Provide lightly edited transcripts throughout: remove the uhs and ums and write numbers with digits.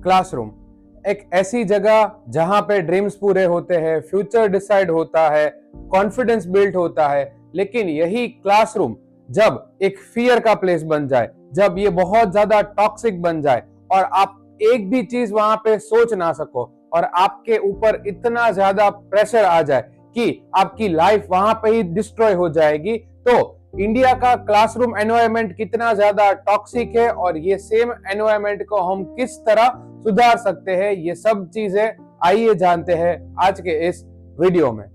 Classroom एक ऐसी जगह जहां पे ड्रीम्स पूरे होते हैं, फ्यूचर डिसाइड होता है, कॉन्फिडेंस बिल्ड होता है। लेकिन यही क्लासरूम जब एक फियर का प्लेस बन जाए, जब ये बहुत ज्यादा टॉक्सिक बन जाए और आप एक भी चीज वहां पे सोच ना सको और आपके ऊपर इतना ज्यादा प्रेशर आ जाए कि आपकी लाइफ वहां पे ही डिस्ट्रॉय हो जाएगी, तो इंडिया का क्लासरूम एनवायरनमेंट कितना ज्यादा टॉक्सिक है और ये सेम एनवायरनमेंट को हम किस तरह सुधार सकते हैं, ये सब चीजें आइए जानते हैं आज के इस वीडियो में।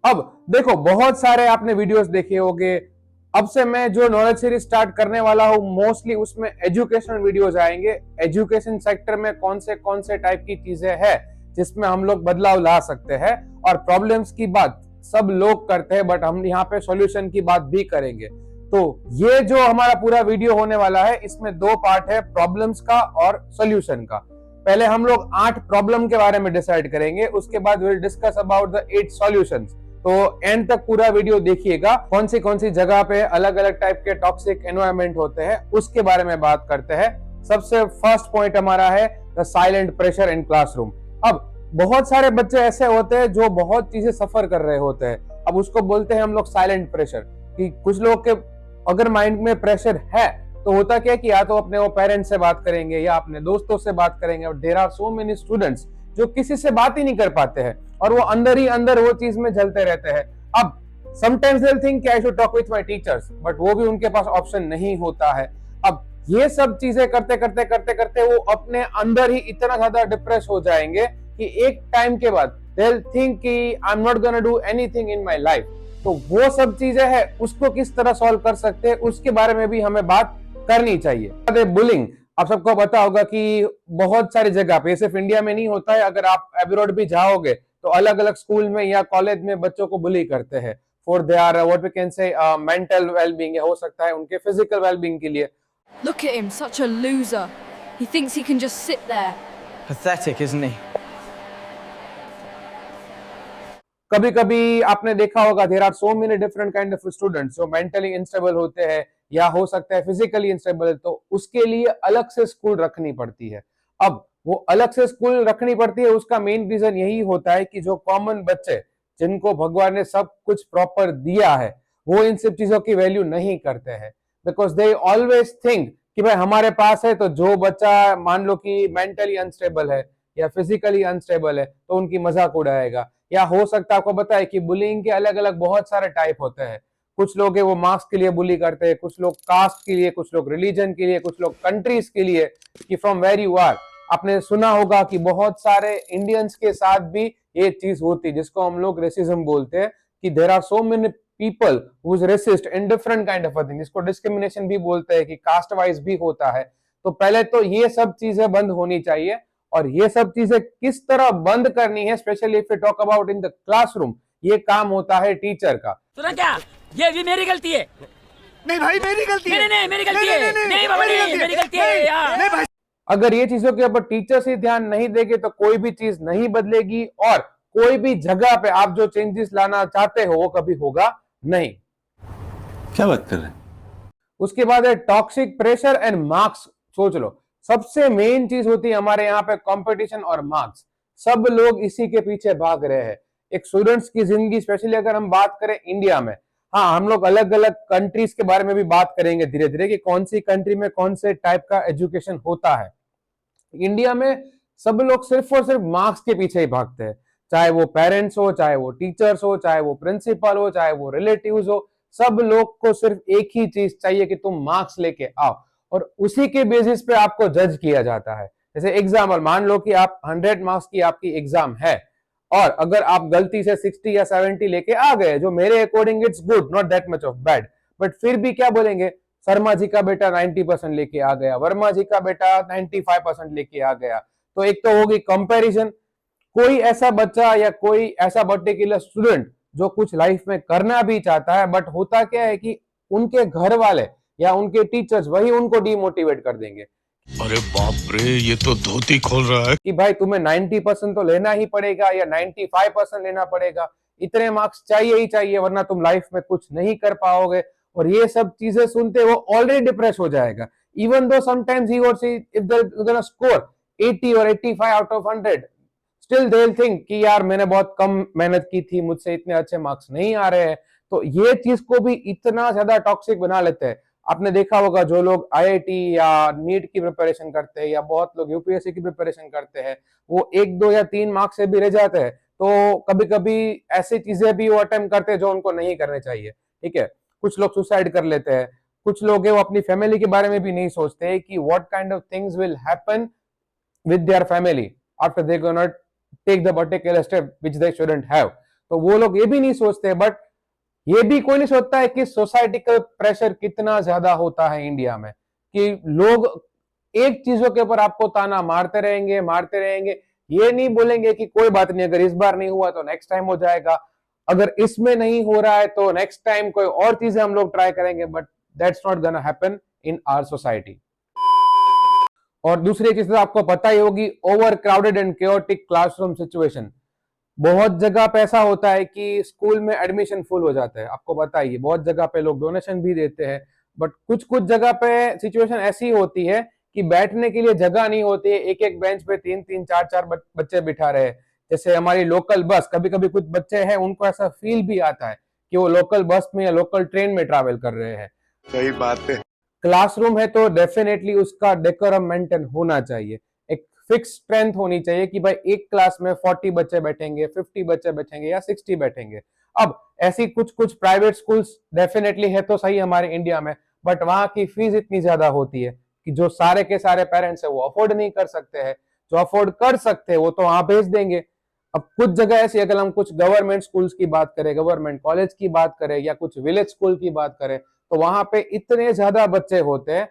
अब देखो, बहुत सारे आपने वीडियोस देखे होंगे। अब से मैं जो नॉलेज सीरीज स्टार्ट करने वाला हूं, मोस्टली उसमें एजुकेशनल वीडियोस आएंगे। एजुकेशन सेक्टर में कौन से टाइप की चीजें हैं जिसमें हम लोग बदलाव ला सकते हैं, और प्रॉब्लम्स की बात सब लोग करते हैं बट हम यहाँ पे सॉल्यूशन की बात भी करेंगे। तो ये जो हमारा पूरा वीडियो होने वाला है, इसमें दो पार्ट है, प्रॉब्लम्स का और सॉल्यूशन का। पहले हम लोग 8 प्रॉब्लम के बारे में डिसाइड करेंगे, उसके बाद will discuss about the 8 solutions. तो एंड तक पूरा वीडियो देखिएगा। कौन सी जगह पे अलग अलग टाइप के टॉक्सिक एनवायरनमेंट होते हैं उसके बारे में बात करते हैं। सबसे फर्स्ट पॉइंट हमारा है the silent pressure in classroom. अब बहुत सारे बच्चे ऐसे होते हैं जो बहुत चीजें सफर कर रहे होते हैं, अब उसको बोलते हैं हम लोग साइलेंट प्रेशर। कि कुछ लोग के अगर माइंड में प्रेशर है तो होता क्या कि या तो अपने वो पेरेंट्स से बात करेंगे या अपने दोस्तों से बात करेंगे। और there are so many students जो किसी से बात ही नहीं कर पाते हैं और वो अंदर ही अंदर वो चीज में जलते रहते हैं। अब sometimes they think I should talk with my teachers, but वो भी उनके पास ऑप्शन नहीं होता है। अब ये सब चीजें करते करते करते करते वो अपने अंदर ही इतना ज्यादा डिप्रेस हो जाएंगे कि एक टाइम के बाद दे विल थिंक कि I am not gonna do anything in my life. तो वो सब चीजें हैं, उसको किस तरह सॉल्व कर सकते हैं उसके बारे में भी हमें बात करनी चाहिए। बुलिंग, आप सबको पता होगा कि बहुत सारी जगह पे, सिर्फ इंडिया में नहीं होता है, अगर आप अब्रॉड भी जाओगे तो अलग अलग स्कूल में या कॉलेज में बच्चों को बुली करते हैं for their what we can say mental wellbeing, हो सकता है उनके फिजिकल वेलबींग के लिए। Look at him, such a loser. He thinks he can just sit there. Pathetic, isn't he? कभी कभी आपने देखा होगा there are so many different kind of students जो मेंटली इंस्टेबल होते हैं या हो सकता है फिजिकली इंस्टेबल, तो उसके लिए अलग से स्कूल रखनी पड़ती है। अब वो अलग से स्कूल रखनी पड़ती है, उसका मेन रीजन यही होता है कि जो कॉमन बच्चे जिनको भगवान ने सब कुछ प्रॉपर दिया है वो इन सब चीजों की वैल्यू नहीं करते हैं। बिकॉज दे ऑलवेज थिंक कि भाई हमारे पास है, तो जो बच्चा मान लो कि मेंटली अनस्टेबल है या फिजिकली अनस्टेबल है तो उनकी मजाक उड़ाएगा। या हो सकता है आपको बताए कि बुलिंग के अलग अलग बहुत सारे टाइप होते हैं। कुछ लोग है वो मार्क्स के लिए बुली करते हैं, कुछ लोग कास्ट के लिए, कुछ लोग रिलीजन के लिए, कुछ लोग कंट्रीज के लिए, कि फ्रॉम वेर यू आर। आपने सुना होगा कि बहुत सारे इंडियंस के साथ भी ये चीज होती है जिसको हम लोग रेसिज्म बोलते हैं, कि there are so many people who is racist in different kind of thing, जिसको डिस्क्रिमिनेशन भी बोलते हैं, कि कास्ट वाइज भी होता है। तो पहले तो ये सब चीजें बंद होनी चाहिए, और ये सब चीजें किस तरह बंद करनी है, specially if you talk about in the classroom, ये काम होता है टीचर का। सुना क्या? ये भी मेरी गलती है। नहीं भाई मेरी गलती है। नहीं मेरी गलती है। नहीं बाबा नहीं मेरी गलती है यार। नहीं भाई, अगर ये चीजों के ऊपर टीचर से ध्यान नहीं देंगे तो कोई भी चीज नहीं बदलेगी, और कोई भी जगह पे आप जो चेंजेस लाना चाहते हो वो कभी होगा नहीं। क्या बात कर रहे हैं? उसके बाद है टॉक्सिक प्रेशर एंड मार्क्स। सोच लो, सबसे मेन चीज होती है हमारे यहाँ पे कंपटीशन और मार्क्स। सब लोग इसी के पीछे भाग रहे हैं। एक स्टूडेंट्स की जिंदगी, स्पेशली अगर हम बात करें इंडिया में, हाँ हम लोग अलग अलग कंट्रीज के बारे में भी बात करेंगे धीरे धीरे कि कौन सी कंट्री में कौन से टाइप का एजुकेशन होता है। इंडिया में सब लोग सिर्फ और सिर्फ मार्क्स के पीछे ही भागते हैं, चाहे वो पेरेंट्स हो, चाहे वो टीचर्स हो, चाहे वो प्रिंसिपल हो, चाहे वो रिलेटिव्स हो। सब लोग को सिर्फ एक ही चीज चाहिए कि तुम मार्क्स लेके आओ, और उसी के बेसिस पे आपको जज किया जाता है। जैसे एग्जाम्पल, मान लो कि आप 100 मार्क्स की आपकी एग्जाम है, और अगर आप गलती से 60 या 70 लेके आ गए, जो मेरे according it's good, not that much of bad, but फिर भी क्या बोलेंगे, शर्मा जी का बेटा 90% लेके आ गया, वर्मा जी का बेटा 95% लेके आ गया। तो एक तो होगी कंपैरिजन। कोई ऐसा बच्चा या कोई ऐसा पर्टिकुलर स्टूडेंट जो कुछ लाइफ में करना भी चाहता है, बट होता क्या है कि उनके घर वाले या उनके टीचर्स वही उनको डिमोटिवेट कर देंगे। अरे बाप रे, ये तो धोती खोल रहा है कि भाई तुम्हें 90% तो लेना ही पड़ेगा या 95% लेना पड़ेगा। इतने मार्क्स चाहिए ही चाहिए वरना तुम लाइफ में कुछ नहीं कर पाओगे, और ये सब चीजें सुनते वो ऑलरेडी डिप्रेस हो जाएगा। इवन दो समटाइम्स ही और see if they gonna score 80 और 85 out of 100, still they will think कि यार मैंने बहुत कम मेहनत की थी, मुझसे इतने अच्छे मार्क्स नहीं आ रहे हैं। तो ये चीज को भी इतना ज्यादा टॉक्सिक बना लेते हैं। आपने देखा होगा जो लोग आईआईटी या नीट की प्रिपरेशन करते हैं या बहुत लोग यूपीएससी की प्रिपरेशन करते हैं, वो 1, 2 या 3 मार्क्स से भी रह जाते हैं। तो कभी कभी ऐसी चीजें भी वो अटेम्प्ट करते हैं जो उनको नहीं करने चाहिए, ठीक है। कुछ लोग सुसाइड कर लेते हैं, कुछ लोग वो अपनी फैमिली के बारे में भी नहीं सोचते कि what kind of things will happen with their family after they gonna take the particular step which they shouldn't have. तो वो लोग ये भी नहीं सोचते, बट ये भी कोई नहीं सोचता है कि सोसाइटी का प्रेशर कितना ज्यादा होता है इंडिया में, कि लोग एक चीजों के ऊपर आपको ताना मारते रहेंगे, ये नहीं बोलेंगे कि कोई बात नहीं, अगर इस बार नहीं हुआ तो नेक्स्ट टाइम हो जाएगा, अगर इसमें नहीं हो रहा है तो नेक्स्ट टाइम कोई और चीजें हम लोग ट्राई करेंगे, but that's not gonna happen in our society. और दूसरी चीज तो आपको पता ही होगी, over crowded and chaotic classroom situation. बहुत जगह पे ऐसा होता है कि स्कूल में एडमिशन फुल हो जाता है, आपको पता ही है। बहुत जगह पे लोग डोनेशन भी देते हैं, बट कुछ कुछ जगह पे सिचुएशन ऐसी होती है कि बैठने के लिए जगह नहीं होती है, एक एक बेंच पे 3-3, 4-4 बच्चे बिठा रहे हैं। जैसे हमारी लोकल बस, कभी कभी कुछ बच्चे हैं उनको ऐसा फील भी आता है कि वो लोकल बस में या लोकल ट्रेन में ट्रैवल कर रहे हैं। सही बात है। क्लासरूम है तो डेफिनेटली उसका डेकोरम मेंटेन होना चाहिए, एक फिक्स स्ट्रेंथ होनी चाहिए कि भाई एक क्लास में 40 बच्चे बैठेंगे, 50 बच्चे बैठेंगे या 60 बैठेंगे। अब ऐसी कुछ कुछ प्राइवेट स्कूल्स डेफिनेटली है तो सही हमारे इंडिया में, बट वहां की फीस इतनी ज्यादा होती है कि जो सारे के सारे पेरेंट्स है वो अफोर्ड नहीं कर सकते हैं। जो अफोर्ड कर सकते हैं वो तो वहां भेज देंगे। अब कुछ जगह ऐसी, अगर हम कुछ गवर्नमेंट स्कूल्स की बात करें, गवर्नमेंट कॉलेज की बात करें या कुछ विलेज स्कूल की बात करें, तो वहां पे इतने ज्यादा बच्चे होते हैं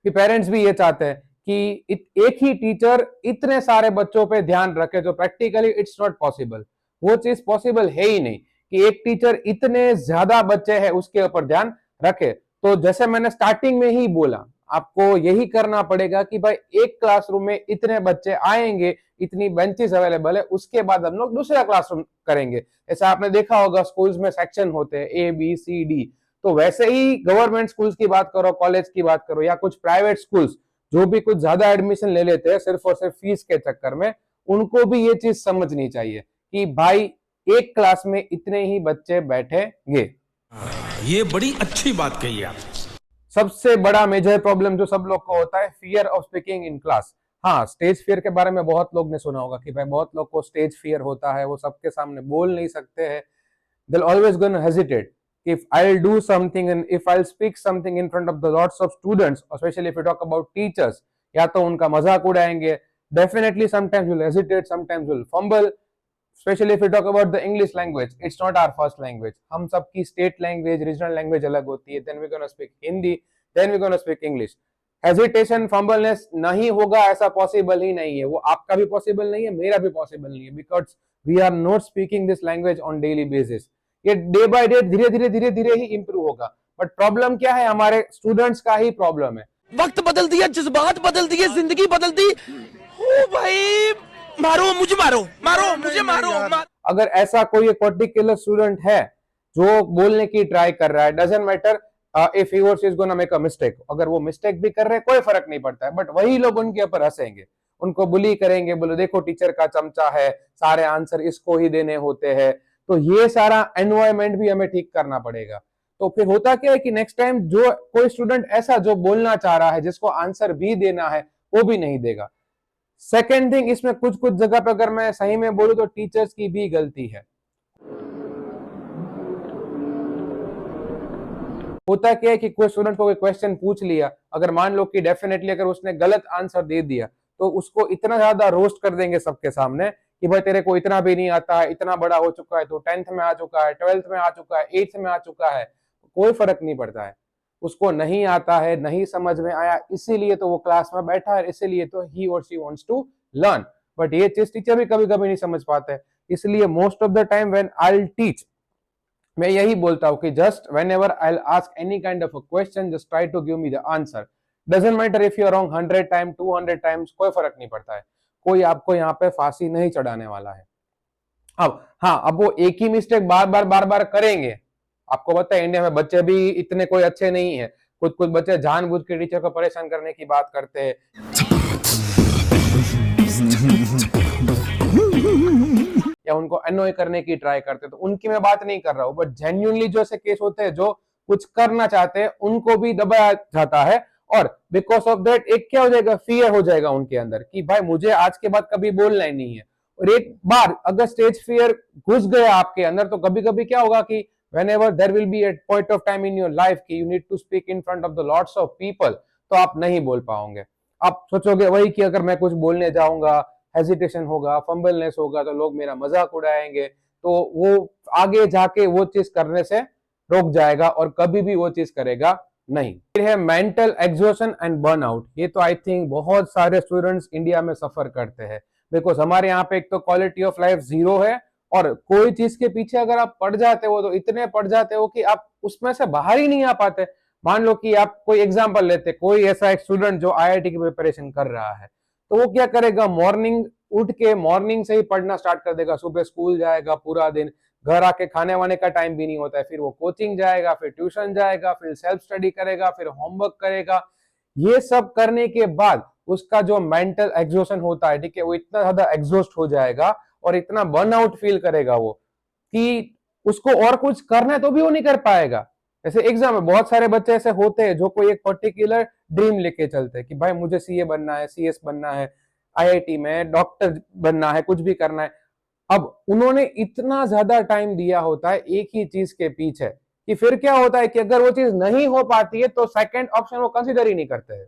कि पेरेंट्स भी ये चाहते हैं कि एक ही टीचर इतने सारे बच्चों पे ध्यान रखे, जो प्रैक्टिकली इट्स नॉट पॉसिबल। वो चीज पॉसिबल है ही नहीं कि एक टीचर इतने ज्यादा बच्चे हैं उसके ऊपर ध्यान रखे। तो जैसे मैंने स्टार्टिंग में ही बोला, आपको यही करना पड़ेगा कि भाई एक क्लासरूम में इतने बच्चे आएंगे, इतनी बेंचेस अवेलेबल है, उसके बाद हम लोग दूसरा क्लासरूम करेंगे। ऐसा आपने देखा होगा स्कूल्स में सेक्शन होते हैं ABCD, तो वैसे ही गवर्नमेंट स्कूल्स की बात करो, कॉलेज की बात करो या कुछ प्राइवेट स्कूल्स जो भी कुछ ज्यादा एडमिशन ले लेते हैं सिर्फ और सिर्फ फीस के चक्कर में, उनको भी ये चीज समझनी चाहिए कि भाई एक क्लास में इतने ही बच्चे बैठेंगे। ये बड़ी अच्छी बात कही आप। सबसे बड़ा मेजर प्रॉब्लम जो सब लोग को होता है, fear of speaking in class. हाँ, स्टेज फियर के बारे में बहुत लोग ने सुना होगा कि भाई बहुत लोग को स्टेज फियर होता है, वो सबके सामने बोल नहीं सकते हैं। They'll always gonna hesitate. If I'll do something and if I'll speak something in front of the lots of students, especially if we talk about teachers, या तो उनका मजाक उड़ाएंगे, definitely sometimes we'll hesitate, sometimes we'll fumble, especially if we talk about the English language. It's not our first language. हम सबकी state language, regional language अलग होती है, then we're gonna speak Hindi, then we're gonna speak English. Hesitation, fumbleness नहीं होगा ऐसा possible ही नहीं है, वो आपका भी possible नहीं है, मेरा भी possible नहीं है, because we are not speaking this language on daily basis. ये डे बाय डे धीरे धीरे ही इंप्रूव होगा, बट प्रॉब्लम क्या है, हमारे स्टूडेंट्स का ही प्रॉब्लम है। वक्त बदल दिया, जज्बात बदल दिए, जिंदगी बदल दी। ओ भाई, मारो मुझे, मारो मुझे, मारो। अगर ऐसा कोई एक पर्टिकुलर स्टूडेंट है जो बोलने की ट्राई कर रहा है, डजंट मैटर इफ ही और she is gonna make a mistake, अगर वो मिस्टेक भी कर रहे हैं कोई फर्क नहीं पड़ता है, बट वही लोग उनके ऊपर हंसेंगे, उनको बुली करेंगे, बोले देखो टीचर का चमचा है, सारे आंसर इसको ही देने होते हैं। तो ये सारा एनवायरमेंट भी हमें ठीक करना पड़ेगा। तो फिर होता क्या है कि नेक्स्ट टाइम जो कोई स्टूडेंट ऐसा जो बोलना चाह रहा है, जिसको आंसर भी देना है, वो भी नहीं देगा। सेकेंड थिंग, इसमें कुछ कुछ जगह पे अगर मैं सही में बोलूं तो टीचर्स की भी गलती है। होता क्या है कि कोई स्टूडेंट को कोई क्वेश्चन पूछ लिया, अगर मान लो कि डेफिनेटली अगर उसने गलत आंसर दे दिया, तो उसको इतना ज्यादा रोस्ट कर देंगे सबके सामने कि भाई तेरे को इतना भी नहीं आता है, इतना बड़ा हो चुका है, तो 10th में आ चुका है, 12th में आ चुका है, 8th में आ चुका है, कोई फर्क नहीं पड़ता है। उसको नहीं आता है, नहीं समझ में आया, इसीलिए तो वो क्लास में बैठा है, इसीलिए तो ही और she wants to learn. But ये चीज टीचर भी कभी कभी नहीं समझ पाते, इसलिए most of the time when I will teach, मैं यही बोलता हूं कि just whenever I will ask any kind of a question, just try to give me the answer. Doesn't matter if you are wrong 100 time 200 times, कोई फर्क नहीं पड़ता है, कोई आपको यहाँ पे फांसी नहीं चढ़ाने वाला है। अब हाँ, अब वो एक ही मिस्टेक बार बार करेंगे। आपको पता है इंडिया में बच्चे भी इतने कोई अच्छे नहीं है, कुछ बच्चे जानबूझ के टीचर को परेशान करने की बात करते हैं, या उनको अनॉय करने की ट्राई करते हैं। तो उनकी मैं बात नहीं कर रहा हूँ, बट जेन्युइनली जो ऐसे केस होते हैं जो कुछ करना चाहते हैं उनको भी दबाया जाता है, और बिकॉज ऑफ दैट एक क्या हो जाएगा, फियर हो जाएगा उनके अंदर कि भाई मुझे आज के बाद कभी बोलना ही नहीं है। और एक बार अगर स्टेज फियर घुस गया आपके अंदर, तो कभी कभी क्या होगा कि whenever there will be a point of time in your life कि you need to speak in front of the lots of people, तो आप नहीं बोल पाओगे। आप सोचोगे वही कि अगर मैं कुछ बोलने जाऊंगा, हेजिटेशन होगा, फंबलनेस होगा, तो लोग मेरा मजाक उड़ाएंगे, तो वो आगे जाके वो चीज करने से रोक जाएगा और कभी भी वो चीज करेगा नहीं। फिर है मेंटल एग्जॉशन एंड बर्नआउट। ये तो आई थिंक बहुत सारे स्टूडेंट्स इंडिया में सफर करते हैं, बिकॉज हमारे यहाँ पे एक तो क्वालिटी ऑफ लाइफ 0 है, और कोई चीज के पीछे अगर आप पड़ जाते हो तो इतने पड़ जाते हो कि आप उसमें से बाहर ही नहीं आ पाते। मान लो कि आप कोई एग्जांपल लेते, कोई ऐसा एक स्टूडेंट जो आईआईटी की प्रिपरेशन कर रहा है, तो वो क्या करेगा, मॉर्निंग उठ के मॉर्निंग से ही पढ़ना स्टार्ट कर देगा, सुबह स्कूल जाएगा, पूरा दिन घर आके खाने वाने का टाइम भी नहीं होता है, फिर वो कोचिंग जाएगा, फिर ट्यूशन जाएगा, फिर सेल्फ स्टडी करेगा, फिर होमवर्क करेगा। ये सब करने के बाद उसका जो मेंटल एग्जॉशन होता है, ठीक है, वो इतना ज्यादा एग्जॉस्ट हो जाएगा और इतना बर्नआउट फील करेगा वो कि उसको और कुछ करना है तो भी वो नहीं कर पाएगा। जैसे एग्जाम में बहुत सारे बच्चे ऐसे होते हैं जो कोई एक पर्टिकुलर ड्रीम लेके चलते हैं कि भाई मुझे सीए बनना है, सीएस बनना है, आईआईटी में डॉक्टर बनना है, कुछ भी करना है। अब उन्होंने इतना ज्यादा टाइम दिया होता है एक ही चीज के पीछे कि फिर क्या होता है कि अगर वो चीज नहीं हो पाती है तो सेकंड ऑप्शन वो कंसीडर ही नहीं करते हैं।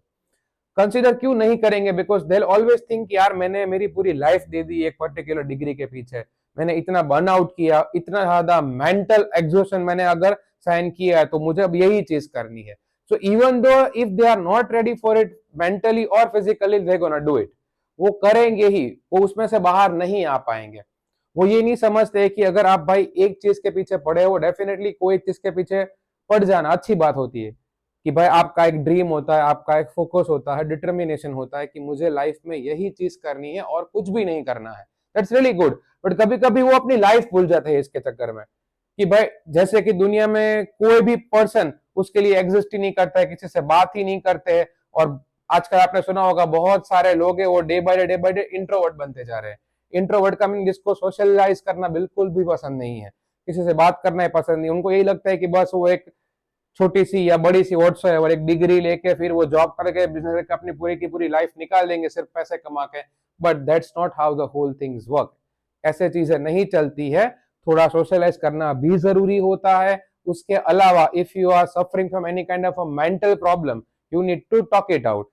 कंसीडर क्यों नहीं करेंगे? बिकॉज दे ऑलवेज थिंक यार मैंने मेरी पूरी लाइफ दे दी एक पर्टिकुलर डिग्री के पीछे, मैंने इतना बर्नआउट किया, इतना ज्यादा मेंटल एग्जॉशन मैंने अगर साइन किया है, तो मुझे अब यही चीज करनी है। So even though if they are not ready for it mentally और physically, they gonna do it. वो करेंगे ही, वो उसमें से बाहर नहीं आ पाएंगे। वो ये नहीं समझते कि अगर आप भाई एक चीज के पीछे पड़े हो, डेफिनेटली कोई चीज के पीछे पड़ जाना अच्छी बात होती है कि भाई आपका एक ड्रीम होता है, आपका एक फोकस होता है, डिटर्मिनेशन होता है कि मुझे लाइफ में यही चीज करनी है और कुछ भी नहीं करना है। That's really good. बट कभी कभी वो अपनी लाइफ भूल जाते हैं इसके चक्कर में कि भाई जैसे कि दुनिया में कोई भी पर्सन उसके लिए एग्जिस्ट ही नहीं करता है, किसी से बात ही नहीं करते हैं। और आजकल आपने सुना होगा बहुत सारे लोग हैं वो डे बाय डे इंट्रोवर्ट बनते जा रहे हैं। इंट्रोवर्ट का मीन जिसको सोशलाइज करना बिल्कुल भी पसंद नहीं है, किसी से बात करना ही पसंद नहीं। उनको यही लगता है कि बस वो एक छोटी सी या बड़ी सी व्हाट्सएप और एक डिग्री लेके फिर वो जॉब करके बिजनेस करके अपनी पूरी की पूरी लाइफ निकाल देंगे सिर्फ पैसे कमा के। But that's not how the whole things work. ऐसे चीजें नहीं चलती है। थोड़ा सोशलाइज करना भी जरूरी होता है। उसके अलावा if you are suffering from any kind of a mental problem, you need to talk it out.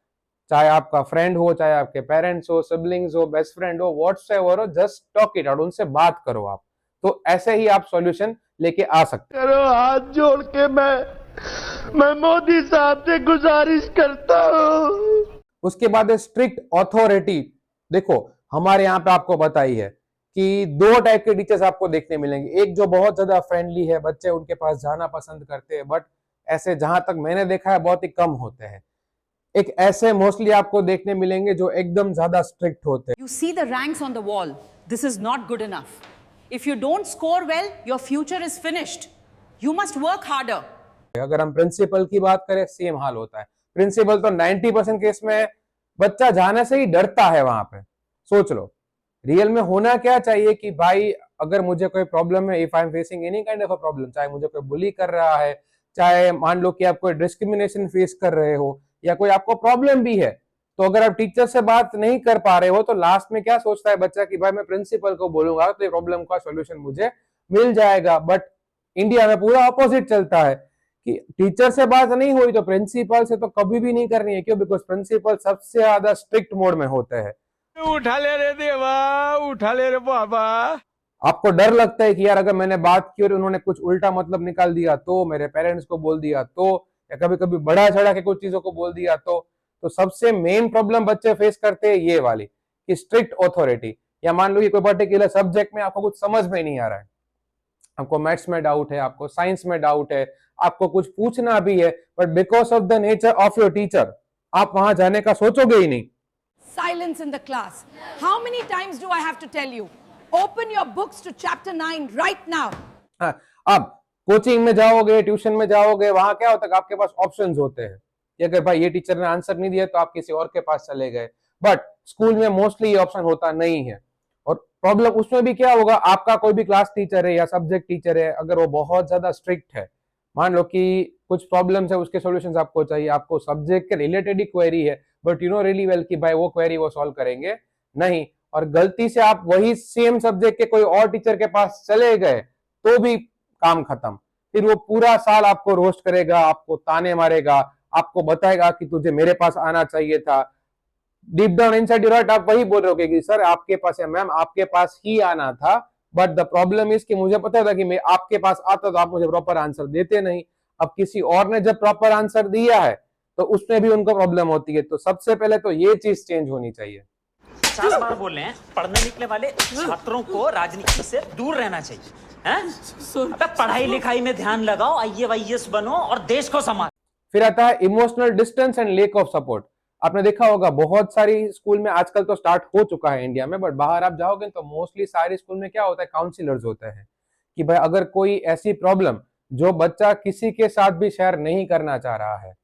चाहे आपका फ्रेंड हो, चाहे आपके पेरेंट्स हो, सिबलिंग्स हो, बेस्ट फ्रेंड हो, व्हाट्सएवर हो, जस्ट टॉक इट आउट, उनसे बात करो आप। तो ऐसे ही आप सॉल्यूशन लेके आ सकते करो हाथ जोड़ के मैं मोदी साहब से गुजारिश करता हूँ। उसके बाद है स्ट्रिक्ट अथॉरिटी। देखो हमारे यहाँ पे आपको पता ही है कि दो टाइप के टीचर्स आपको देखने मिलेंगे। एक जो बहुत ज्यादा फ्रेंडली है, बच्चे उनके पास जाना पसंद करते हैं, बट ऐसे जहां तक मैंने देखा है बहुत ही कम होते हैं। एक ऐसे मोस्टली आपको देखने मिलेंगे जो एकदम ज्यादा स्ट्रिक्ट होते हैं। You see the ranks on the wall. This is not good enough. If you don't score well, your future is finished. You must work harder. अगर हम प्रिंसिपल की बात करें, सेम हाल होता है। प्रिंसिपल तो 90% केस में बच्चा जाने से ही डरता है वहां पे। सोच लो रियल में होना क्या चाहिए कि भाई अगर मुझे कोई प्रॉब्लम है, if I am facing any kind of a problem, चाहे मुझे कोई बुली कर रहा है, चाहे मान लो कि आप कोई डिस्क्रिमिनेशन फेस कर रहे हो या कोई आपको प्रॉब्लम भी है, तो अगर आप टीचर से बात नहीं कर पा रहे हो तो लास्ट में क्या सोचता है बच्चा कि भाई मैं प्रिंसिपल को बोलूंगा तो ये प्रॉब्लम का सॉल्यूशन मुझे मिल जाएगा। बट इंडिया में पूरा ऑपोजिट चलता है कि टीचर से बात नहीं हुई तो प्रिंसिपल से तो कभी भी नहीं करनी है। क्यों? बिकॉज प्रिंसिपल सबसे ज्यादा स्ट्रिक्ट मोड में होते हैं। उठा ले रे देवा, उठा ले रे बाबा। आपको डर लगता है कि यार अगर मैंने बात की और उन्होंने कुछ उल्टा मतलब निकाल दिया तो, मेरे पेरेंट्स को बोल दिया तो, या कभी कभी बढ़ा चढ़ा के कुछ चीजों को बोल दिया तो सबसे मेन प्रॉब्लम बच्चे फेस करते हैं ये वाली कि स्ट्रिक्ट अथॉरिटी। या मान लो कि कोई पर्टिकुलर सब्जेक्ट में आपको कुछ समझ में नहीं आ रहा है, आपको मैथ्स में डाउट है, आपको साइंस में डाउट है, आपको कुछ पूछना भी है, but because of the nature of your teacher आप वहां जाने का सोचोगे ही नहीं। Silence in the class. How many times do I have to tell you? Open your books to chapter 9 right now. हाँ, अब कोचिंग में जाओगे, ट्यूशन में जाओगे, वहां क्या होता है, आपके पास ऑप्शंस होते हैं कि अगर भाई ये टीचर ने आंसर नहीं दिया तो आप किसी और के पास चले गए। बट स्कूल में मोस्टली ये ऑप्शन होता नहीं है। और प्रॉब्लम उसमें भी क्या होगा, आपका कोई भी क्लास टीचर है या सब्जेक्ट टीचर है, अगर वो बहुत ज्यादा स्ट्रिक्ट है, मान लो कि कुछ प्रॉब्लम्स है, उसके सॉल्यूशंस आपको चाहिए, आपको सब्जेक्ट के रिलेटेड ही क्वेरी है, but you know really well कि भाई वो क्वेरी वो सॉल्व करेंगे नहीं, और गलती से आप वही सेम सब्जेक्ट के कोई और टीचर के पास चले गए तो भी काम खत्म। फिर वो पूरा साल आपको रोस्ट करेगा, आपको ताने मारेगा, आपको बताएगा कि तुझे मेरे पास आना चाहिए था। Deep down inside your heart आप वही बोल रहे हो कि सर आपके पास है, मैम आपके पास ही आना था, बट द प्रॉब्लम इज कि मुझे पता था कि मैं आपके पास आता तो आप मुझे प्रॉपर आंसर देते नहीं। अब किसी और ने जब प्रॉपर आंसर दिया है तो उसमें भी उनको प्रॉब्लम होती है। तो सबसे पहले तो ये चीज चेंज होनी चाहिए। 4 बार बोल रहे हैं, पढ़ने निकले वाले छात्रों को राजनीति से दूर रहना चाहिए, हैं? अबे पढ़ाई लिखाई में ध्यान लगाओ, IAS बनो और देश को संभालो। फिर आता है emotional distance and lake of support. आपने देखा होगा बहुत सारी स्कूल में आजकल तो स्टार्ट हो चुका है इंडिया में, बट बाहर आप जाओगे तो मोस्टली सारी स्कूल में क्या होता है, काउंसलर्स होते हैं कि भाई अगर कोई ऐसी प्रॉब्लम जो बच्चा किसी के साथ भी शेयर नहीं करना चाह रहा है,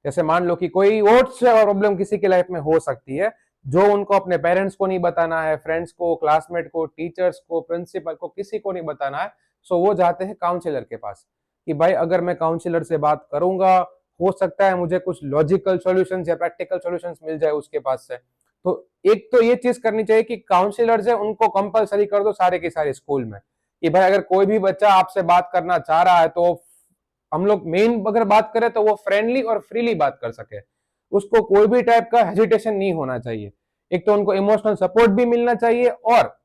जैसे मान लो कि कोई और प्रॉब्लम किसी की लाइफ में हो सकती है जो उनको अपने पेरेंट्स को नहीं बताना है, फ्रेंड्स को, क्लासमेट को, टीचर्स को, प्रिंसिपल को, किसी को नहीं बताना है, सो वो जाते हैं काउंसलर के पास कि भाई अगर मैं काउंसलर से बात करूंगा हो सकता है मुझे कुछ लॉजिकल सॉल्यूशंस या प्रैक्टिकल सॉल्यूशंस मिल जाए उसके पास से। तो एक तो ये चीज करनी चाहिए कि काउंसलर्स है उनको कंपलसरी कर दो सारे के सारे स्कूल में कि भाई अगर कोई भी बच्चा आपसे बात करना चाह रहा है तो हम लोग मेन अगर बात करें तो वो फ्रेंडली और फ्रीली बात कर सके, उसको कोई भी टाइप का हेजिटेशन नहीं होना चाहिए। एक तो उनको इमोशनल सपोर्ट भी मिलना चाहिए और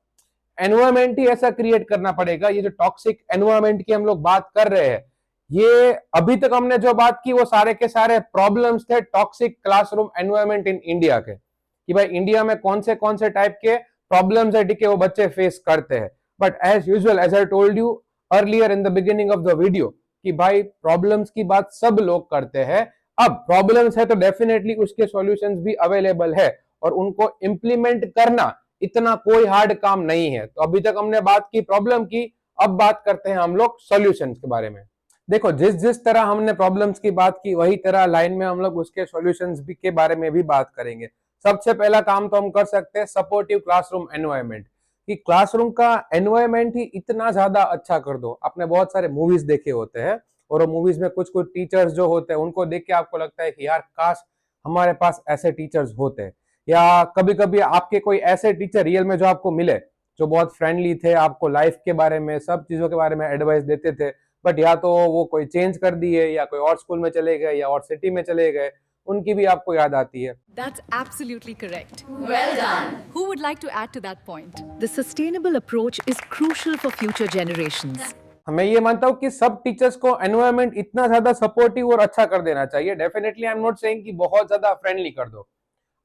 एनवायरमेंट ही ऐसा क्रिएट करना पड़ेगा। ये जो टॉक्सिक एनवायरमेंट की हम लोग बात कर रहे हैं, ये अभी तक हमने जो बात की वो सारे के सारे प्रॉब्लम्स थे toxic classroom environment in India के, कि भाई इंडिया में कौन से टाइप के प्रॉब्लम्स है ठीक है वो बच्चे फेस करते हैं। But as usual as I told you earlier in the beginning of the video कि भाई प्रॉब्लम्स की बात सब लोग करते हैं। अब प्रॉब्लम्स है तो डेफिनेटली उसके सॉल्यूशंस भी अवेलेबल है और उनको इंप्लीमेंट करना इतना कोई हार्ड काम नहीं है। तो अभी तक हमने बात की प्रॉब्लम की, अब बात करते हैं हम लोग सॉल्यूशंस के बारे में। देखो जिस तरह हमने प्रॉब्लम्स की बात की वही तरह लाइन में हम लोग उसके सॉल्यूशंस भी के बारे में भी बात करेंगे। सबसे पहला काम तो हम कर सकते हैं सपोर्टिव क्लासरूम एनवायरनमेंट, कि क्लासरूम का एनवायरनमेंट ही इतना ज्यादा अच्छा कर दो। आपने बहुत सारे मूवीज देखे होते हैं और वो मूवीज में कुछ टीचर्स जो होते हैं उनको देख के आपको लगता है कि यार काश हमारे पास ऐसे टीचर्स होते, या कभी कभी आपके कोई ऐसे टीचर रियल में जो आपको मिले जो बहुत फ्रेंडली थे, आपको लाइफ के बारे में सब चीजों के बारे में एडवाइस देते थे, बट या तो वो कोई चेंज कर दिए या कोई और स्कूल में चले गए या और सिटी में चले गए, उनकी भी आपको याद आती है। That's absolutely correct. Well done. Who would like to add to that point? The sustainable approach is crucial for future generations. मैं ये मानता हूँ कि सब टीचर्स को एनवायरनमेंट इतना ज्यादा सपोर्टिव और अच्छा कर देना चाहिए। Definitely I am not saying कि बहुत ज्यादा फ्रेंडली कर दो।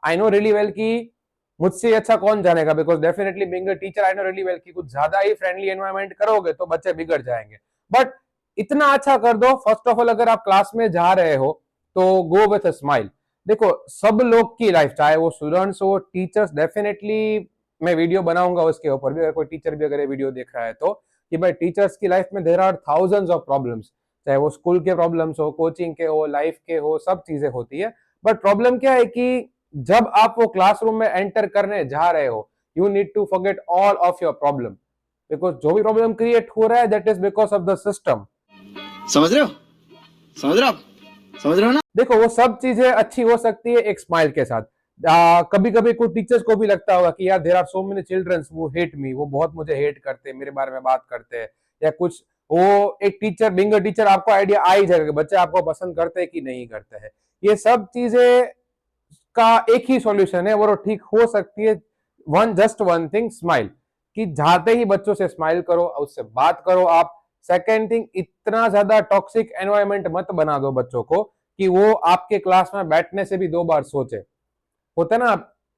आई नो रियली वेल कि मुझसे अच्छा कौन जानेगा, because definitely being a teacher I know really well कि कुछ ज्यादा ही फ्रेंडली एनवायरनमेंट करोगे तो बच्चे बिगड़ जाएंगे। बट इतना अच्छा कर दो, फर्स्ट ऑफ ऑल अगर आप क्लास में जा रहे हो तो गो विथ अ स्माइल। देखो सब लोग की लाइफ, चाहे वो स्टूडेंट्स हो, टीचर्स, डेफिनेटली मैं वीडियो बनाऊंगा उसके ऊपर भी, अगर कोई टीचर भी अगर ये वीडियो देख रहा है तो, कि भाई टीचर्स की लाइफ में there are thousands of problems, चाहे वो स्कूल के प्रॉब्लम्स हो, कोचिंग के हो, लाइफ के हो, सब चीजें होती है। बट प्रॉब्लम क्या है कि जब आप वो क्लासरूम में एंटर करने जा रहे हो, you need to forget all of your problem, because जो भी प्रॉब्लम क्रिएट हो रहा है that is because of the system. समझ रहे हो, समझ रहे हो, समझ रहे हो ना? देखो वो सब चीजें अच्छी हो सकती है एक स्माइल के साथ। कभी कभी कुछ टीचर्स को भी लगता होगा कि यार there are so many childrens वो हेट मी, वो बहुत मुझे हेट करते हैं, मेरे बारे में बात करते हैं, या कुछ वो एक टीचर बीइंग अ टीचर आपको आइडिया आ ही जाएगा कि बच्चे आपको पसंद करते हैं कि नहीं करते हैं। ये सब चीजें का एक ही सॉल्यूशन है, वो ठीक हो सकती है जस्ट वन थिंग, स्माइल, कि जाते ही बच्चों से स्माइल करो, उससे बात करो आप। सेकेंड थिंग, इतना ज्यादा टॉक्सिक एनवायरनमेंट मत बना दो बच्चों को कि वो आपके क्लास में बैठने से भी 2 बार सोचे। होता है ना,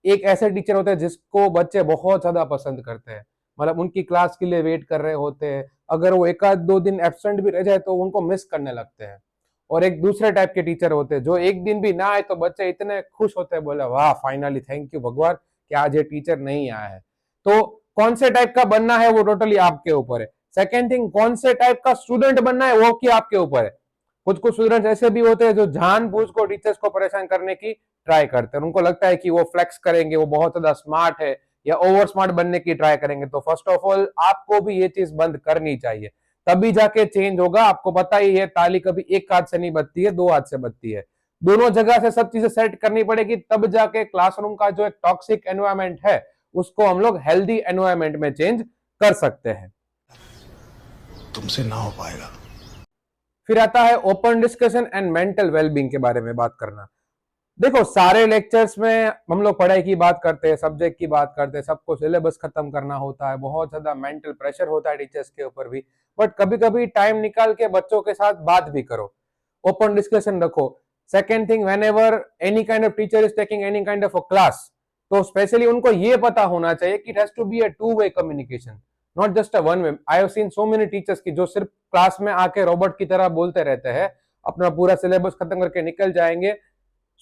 एक ऐसे टीचर होते हैं जिसको बच्चे बहुत ज्यादा पसंद करते हैं, मतलब उनकी क्लास के लिए वेट कर रहे होते हैं, अगर वो 1-2 दिन एब्सेंट भी रह जाए तो उनको मिस करने लगते हैं। और एक दूसरे टाइप के टीचर होते हैं जो एक दिन भी ना आए तो बच्चे इतने खुश होते हैं, बोले वाह फाइनली थैंक यू भगवान कि आज ये टीचर नहीं आया है। तो कौन से टाइप का बनना है वो टोटली आपके ऊपर है। सेकेंड थिंग, कौन से टाइप का स्टूडेंट बनना है वो की आपके ऊपर है। कुछ स्टूडेंट्स ऐसे भी होते हैं जो जानबूझ को टीचर्स को परेशान करने की ट्राई करते हैं, उनको लगता है कि वो फ्लेक्स करेंगे, वो बहुत ज्यादा स्मार्ट है या ओवर स्मार्ट बनने की ट्राई करेंगे। तो फर्स्ट ऑफ ऑल आपको भी ये चीज बंद करनी चाहिए, तभी जाके चेंज होगा। आपको पता ही है ताली कभी एक हाथ से नहीं बजती है, दो हाथ से बजती है। दोनों जगह से सब चीजें सेट करनी पड़ेगी, तब जाके क्लासरूम का जो एक टॉक्सिक एनवायरनमेंट है उसको हम लोग हेल्दी एनवायरनमेंट में चेंज कर सकते हैं। तुमसे ना हो पाएगा। फिर आता है open discussion and mental wellbeing के बारे में बात करना। देखो, सारे लेक्चर्स में हम लोग पढ़ाई की बात करते हैं, सब्जेक्ट की बात करते हैं, सबको सिलेबस खत्म करना होता है, बहुत ज्यादा मेंटल प्रेशर होता है टीचर्स के ऊपर भी। बट कभी कभी टाइम निकाल के बच्चों के साथ बात भी करो, ओपन डिस्कशन रखो। Second thing, whenever any kind of teacher is taking any kind of a class, तो स्पेशली उनको ये पता होना चाहिए कि it has to be a two way communication, not just a one way. I have seen so many teachers की जो सिर्फ क्लास में आके रोबोट की तरह बोलते रहते हैं, अपना पूरा सिलेबस खत्म करके निकल जाएंगे,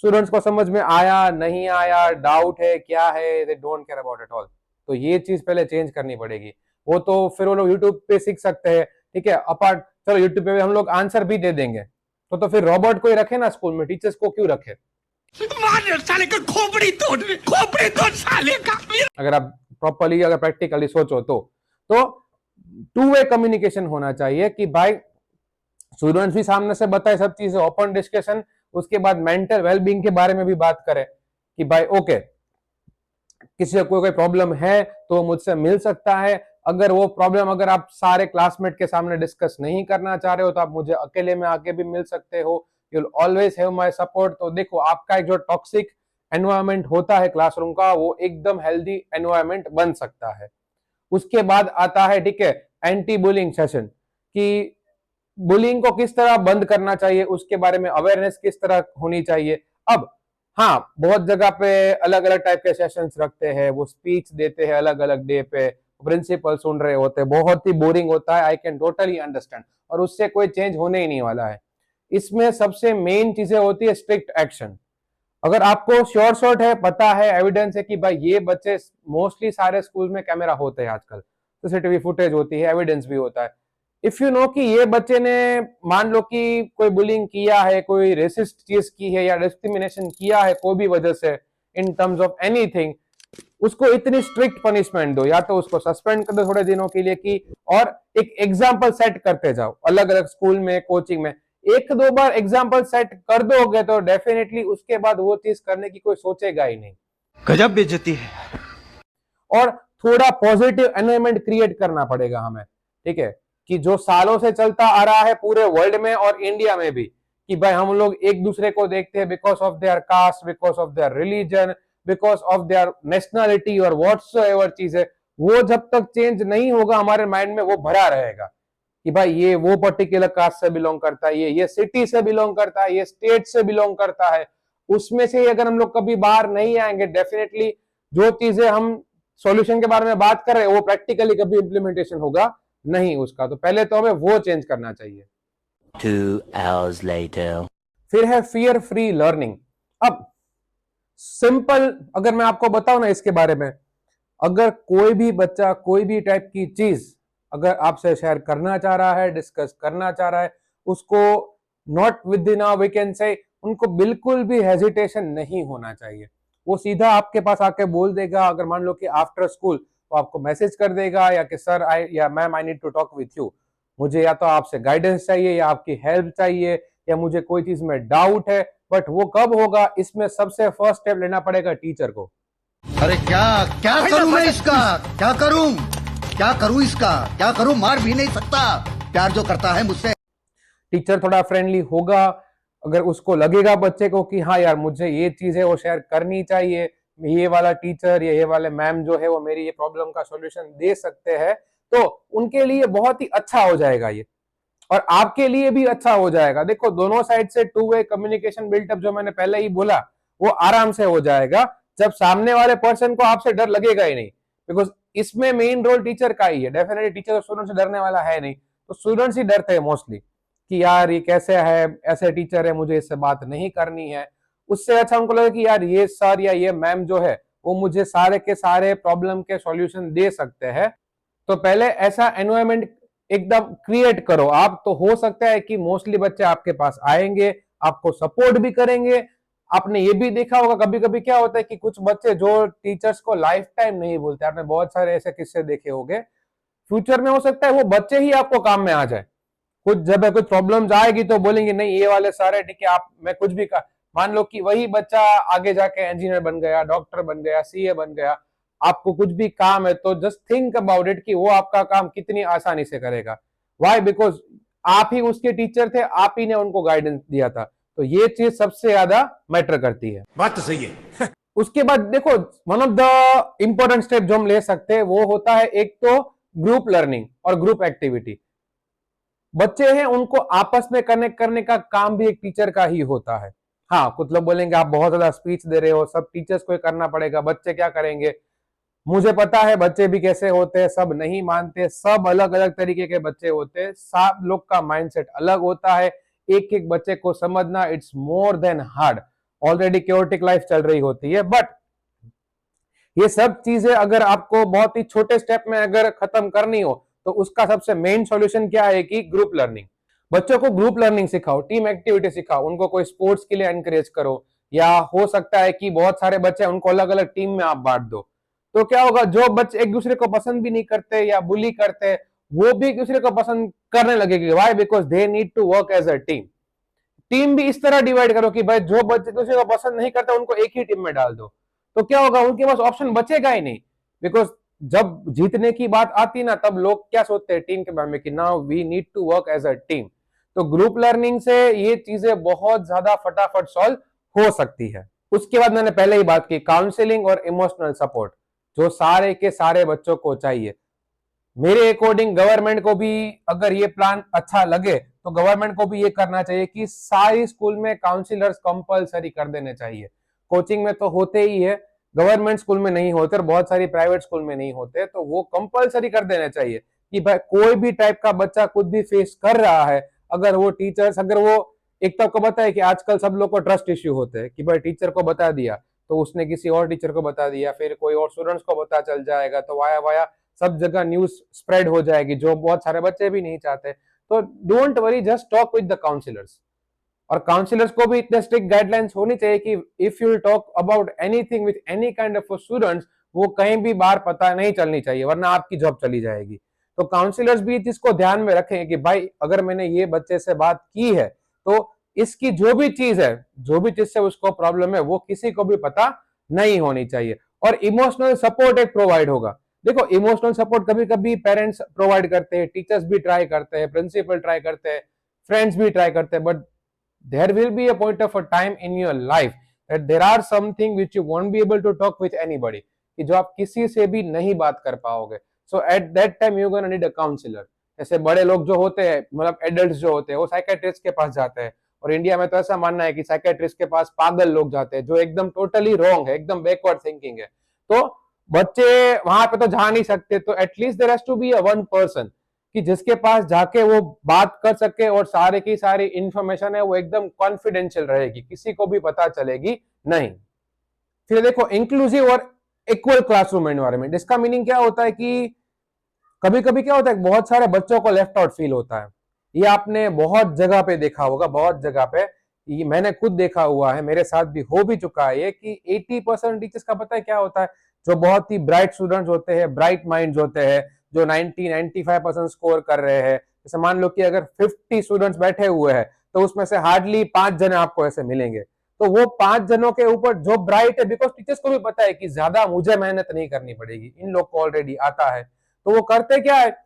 स्टूडेंट्स को समझ में आया नहीं आया, डाउट है क्या है, they don't care about it all. तो ये चीज पहले चेंज करनी पड़ेगी। वो तो फिर वो लोग यूट्यूब पे सीख सकते हैं, ठीक है, अपार्ट चलो यूट्यूब पे हम लोग आंसर भी दे देंगे, तो फिर रोबोट को ही रखे ना स्कूल में, टीचर्स को क्यों रखे? साले का खोपड़ी तोड़ साले का। अगर आप प्रॉपर्ली अगर प्रैक्टिकली सोचो तो टू वे कम्युनिकेशन होना चाहिए कि भाई स्टूडेंट्स भी सामने से बताए सब चीजें, ओपन डिस्कशन, उसके बाद मेंटल वेलबींग के बारे में भी बात करें कि भाई ओके, किसी को कोई प्रॉब्लम है तो मुझसे मिल सकता है। अगर वो प्रॉब्लम अगर आप सारे क्लासमेट के सामने डिस्कस नहीं करना चाह रहे हो तो आप मुझे अकेले में आके भी मिल सकते हो, you will always have my support. तो देखो, आपका एक जो टॉक्सिक एनवायरनमेंट होता है क्लासरूम का, वो एकदम हेल्दी एनवायरनमेंट बन सकता है। उसके बाद आता है, ठीक है, एंटी बुलिंग सेशन, कि बुलिंग को किस तरह बंद करना चाहिए, उसके बारे में अवेयरनेस किस तरह होनी चाहिए। अब हाँ, बहुत जगह पे अलग अलग टाइप के सेशंस रखते हैं, वो स्पीच देते हैं अलग अलग डे पे, प्रिंसिपल सुन रहे होते हैं, बहुत ही बोरिंग होता है, आई कैन टोटली अंडरस्टैंड, और उससे कोई चेंज होने ही नहीं वाला है। इसमें सबसे मेन चीजें होती है स्ट्रिक्ट एक्शन। अगर आपको श्योर शॉट है, पता है, एविडेंस है कि भाई ये बच्चे, मोस्टली सारे स्कूल में कैमरा होते हैं आजकल, सीसीटीवी फुटेज होती है, एविडेंस भी होता है। इफ यू नो कि ये बच्चे ने मान लो कि कोई बुलिंग किया है, कोई रेसिस्ट चीज की है या डिस्क्रिमिनेशन किया है कोई भी वजह से इन टर्म्स ऑफ एनीथिंग, उसको इतनी स्ट्रिक्ट पनिशमेंट दो, या तो उसको सस्पेंड कर दो थोड़े दिनों के लिए की, और एक एग्जाम्पल सेट करते जाओ अलग अलग स्कूल में, कोचिंग में। एक दो बार एग्जाम्पल सेट कर दोगे तो डेफिनेटली उसके बाद वो चीज करने की कोई सोचेगा ही नहीं। गजब बेइज्जती है। और थोड़ा पॉजिटिव एनवायरनमेंट क्रिएट करना पड़ेगा हमें, ठीक है, कि जो सालों से चलता आ रहा है पूरे वर्ल्ड में और इंडिया में भी, कि भाई हम लोग एक दूसरे को देखते हैं because of their caste, because of their religion, because of their nationality और व्हाट्सएवर चीज है, वो जब तक चेंज नहीं होगा हमारे माइंड में वो भरा रहेगा कि भाई ये वो पर्टिकुलर कास्ट से बिलोंग करता है, ये सिटी से बिलोंग करता है, ये स्टेट से बिलोंग करता है। उसमें से अगर हम लोग कभी बाहर नहीं आएंगे, डेफिनेटली जो चीजें हम सॉल्यूशन के बारे में बात कर रहे हैं वो प्रैक्टिकली कभी इंप्लीमेंटेशन होगा नहीं उसका। तो पहले तो हमें वो चेंज करना चाहिए। 2 hours later. फिर है फियर फ्री लर्निंग। अब सिंपल अगर मैं आपको बताऊं ना इसके बारे में, अगर कोई भी बच्चा कोई भी टाइप की चीज अगर आपसे शेयर करना चाह रहा है, डिस्कस करना चाह रहा है, उसको not within we can say, उनको बिल्कुल भी हेजिटेशन नहीं होना चाहिए। वो सीधा आपके पास आके बोल देगा। अगर मान लो कि आफ्टर स्कूल तो आपको मैसेज कर देगा या कि सर आई या ma'am I need to talk with you, मुझे या तो आपसे गाइडेंस चाहिए या आपकी हेल्प चाहिए या मुझे कोई चीज में डाउट है। बट वो कब होगा, इसमें सबसे फर्स्ट स्टेप लेना पड़ेगा टीचर को। अरे क्या क्या करूं मैं इसका, क्या करूं इसका, क्या करूं, मार भी नहीं सकता, प्यार जो करता है मुझसे। टीचर थोड़ा फ्रेंडली होगा, अगर उसको लगेगा बच्चे को कि हाँ यार मुझे ये चीज है वो शेयर करनी चाहिए, ये वाला टीचर या ये वाले मैम जो है वो मेरी ये प्रॉब्लम का सॉल्यूशन दे सकते हैं, तो उनके लिए बहुत ही अच्छा हो जाएगा ये, और आपके लिए भी अच्छा हो जाएगा। देखो दोनों साइड से टू वे कम्युनिकेशन बिल्टअप जो मैंने पहले ही बोला वो आराम से हो जाएगा, जब सामने वाले पर्सन को आपसे डर लगेगा ही नहीं। बिकॉज इसमें मेन रोल टीचर का ही है। डेफिनेटली टीचर स्टूडेंट से डरने वाला है नहीं, तो स्टूडेंट्स ही डरते हैं मोस्टली कि यार ये कैसे है, ऐसे टीचर है, मुझे इससे बात नहीं करनी है। उससे अच्छा उनको लगे कि यार ये सर या ये मैम जो है वो मुझे सारे के सारे प्रॉब्लम के सॉल्यूशन दे सकते हैं। तो पहले ऐसा एनवायरनमेंट एकदम क्रिएट करो आप, तो हो सकता है कि मोस्टली बच्चे आपके पास आएंगे, आपको सपोर्ट भी करेंगे। आपने ये भी देखा होगा कभी कभी क्या होता है कि कुछ बच्चे जो टीचर्स को लाइफ टाइम नहीं बोलते, आपने बहुत सारे ऐसे किस्से देखे होंगे, फ्यूचर में हो सकता है वो बच्चे ही आपको काम में आ जाए। कुछ जब कुछ प्रॉब्लम्स आएगी तो बोलेंगे नहीं ये वाले सारे ठीक है, आप मैं कुछ भी मान लो कि वही बच्चा आगे जाके इंजीनियर बन गया, डॉक्टर बन गया, सीए बन गया, आपको कुछ भी काम है तो जस्ट थिंक अबाउट इट कि वो आपका काम कितनी आसानी से करेगा। व्हाई? बिकॉज आप ही उसके टीचर थे, आप ही ने उनको गाइडेंस दिया था। तो ये चीज सबसे ज्यादा मैटर करती है। बात तो सही है। उसके बाद देखो one of the important step जो हम ले सकते हैं वो होता है एक तो ग्रुप लर्निंग और ग्रुप एक्टिविटी। बच्चे हैं उनको आपस में कनेक्ट करने का काम भी एक टीचर का ही होता है। हाँ, कुछ लोग बोलेंगे आप बहुत ज्यादा स्पीच दे रहे हो, सब टीचर्स को करना पड़ेगा, बच्चे क्या करेंगे। मुझे पता है बच्चे भी कैसे होते हैं, सब नहीं मानते, सब अलग अलग तरीके के बच्चे होते हैं, सब लोग का माइंडसेट अलग होता है। एक एक बच्चे को समझना it's more than hard. Already chaotic life चल रही होती है, बट ये सब चीजें अगर आपको बहुत ही छोटे स्टेप में अगर खत्म करनी हो तो उसका सबसे मेन सॉल्यूशन क्या है कि ग्रुप लर्निंग। बच्चों को ग्रुप लर्निंग सिखाओ, टीम एक्टिविटी सिखाओ, उनको कोई स्पोर्ट्स के लिए एनकरेज करो, या हो सकता है कि बहुत सारे बच्चे उनको अलग अलग टीम में आप बांट दो। तो क्या होगा, जो बच्चे एक दूसरे को पसंद भी नहीं करते या बुली करते, वो भी एक दूसरे को पसंद करने लगेगी। Why? Because they need to work as a team. Team भी इस तरह डिवाइड करो कि भाई जो बच्चे दूसरे को पसंद नहीं करते उनको एक ही टीम में डाल दो। तो क्या होगा, उनके पास ऑप्शन बचेगा ही नहीं। बिकॉज जब जीतने की बात आती ना तब लोग क्या सोचते हैं टीम के बारे में कि now we need to work as a team. तो ग्रुप लर्निंग से ये चीजें बहुत ज्यादा फटाफट सॉल्व हो सकती है। उसके बाद मैंने पहले ही बात की काउंसलिंग और इमोशनल सपोर्ट जो सारे के सारे बच्चों को चाहिए। मेरे अकॉर्डिंग गवर्नमेंट को भी अगर ये प्लान अच्छा लगे तो गवर्नमेंट को भी ये करना चाहिए कि सारी स्कूल में काउंसलर्स कंपलसरी कर देने चाहिए। कोचिंग में तो होते ही है, गवर्नमेंट स्कूल में नहीं होते और बहुत सारी प्राइवेट स्कूल में नहीं होते, तो वो कंपलसरी कर देना चाहिए कि भाई कोई भी टाइप का बच्चा कुछ भी फेस कर रहा है, अगर वो टीचर्स अगर वो एक तो आपको पता है कि आजकल सब लोग को ट्रस्ट इश्यू होते हैं कि भाई टीचर को बता दिया तो उसने किसी और टीचर को बता दिया, फिर कोई और स्टूडेंट्स को पता चल जाएगा तो वाया वाया सब जगह न्यूज स्प्रेड हो जाएगी, जो बहुत सारे बच्चे भी नहीं चाहते। तो don't worry, just talk with the counsellors. और काउंसलर्स को भी इतने स्ट्रिक्ट गाइडलाइंस होनी चाहिए कि if you talk about anything with any kind of students, वो कहीं भी बाहर पता नहीं चलनी चाहिए वरना आपकी जॉब चली जाएगी। तो काउंसलर्स भी इस चीज को ध्यान में रखें कि भाई अगर मैंने ये बच्चे से बात की है तो इसकी जो भी चीज है, जो भी चीज से उसको प्रॉब्लम है, वो किसी को भी पता नहीं होनी चाहिए। और इमोशनल सपोर्ट एक प्रोवाइड होगा। देखो इमोशनल सपोर्ट कभी कभी पेरेंट्स प्रोवाइड करते हैं, टीचर्स भी ट्राई करते हैं, प्रिंसिपल ट्राई करते हैं, फ्रेंड्स भी ट्राई करते हैं, but there will be a point of a time in your life that there are something which you won't be able to talk with anybody, कि जो आप किसी से भी नहीं बात कर पाओगे। So at that time you're gonna need a counselor। ऐसे बड़े लोग जो होते हैं, मतलब एडल्ट्स जो होते हैं, वो साइकेट्रिस्ट के पास जाते हैं। और इंडिया में तो ऐसा मानना है कि साइकेट्रिस्ट के पास पागल लोग जाते हैं जो एकदम टोटली रॉन्ग है, एकदम बैकवर्ड थिंकिंग है। तो बच्चे वहां पे तो जा नहीं सकते, तो at least there has to be a one person कि जिसके पास जाके वो बात कर सके और सारे की सारी इंफॉर्मेशन है वो एकदम कॉन्फिडेंशियल रहेगी, किसी को भी पता चलेगी नहीं। फिर देखो इंक्लूसिव और इक्वल क्लासरूम एनवायरनमेंट, इसका मीनिंग क्या होता है कि कभी कभी क्या होता है बहुत सारे बच्चों को लेफ्ट आउट फील होता है। ये आपने बहुत जगह पे देखा होगा, बहुत जगह पे ये मैंने खुद देखा हुआ है, मेरे साथ भी हो भी चुका है ये कि 80% टीचर्स का पता है क्या होता है, जो बहुत ही ब्राइट स्टूडेंट्स होते हैं, ब्राइट माइंड्स होते हैं, जो 90-95% स्कोर कर रहे हैं। जैसे मान लो कि अगर 50 स्टूडेंट्स बैठे हुए हैं तो उसमें से हार्डली 5 जने आपको ऐसे मिलेंगे। तो वो 5 जनों के ऊपर जो ब्राइट है, बिकॉज टीचर्स को भी पता है कि ज्यादा मुझे मेहनत नहीं करनी पड़ेगी, इन लोग को ऑलरेडी आता है, तो वो करते क्या है,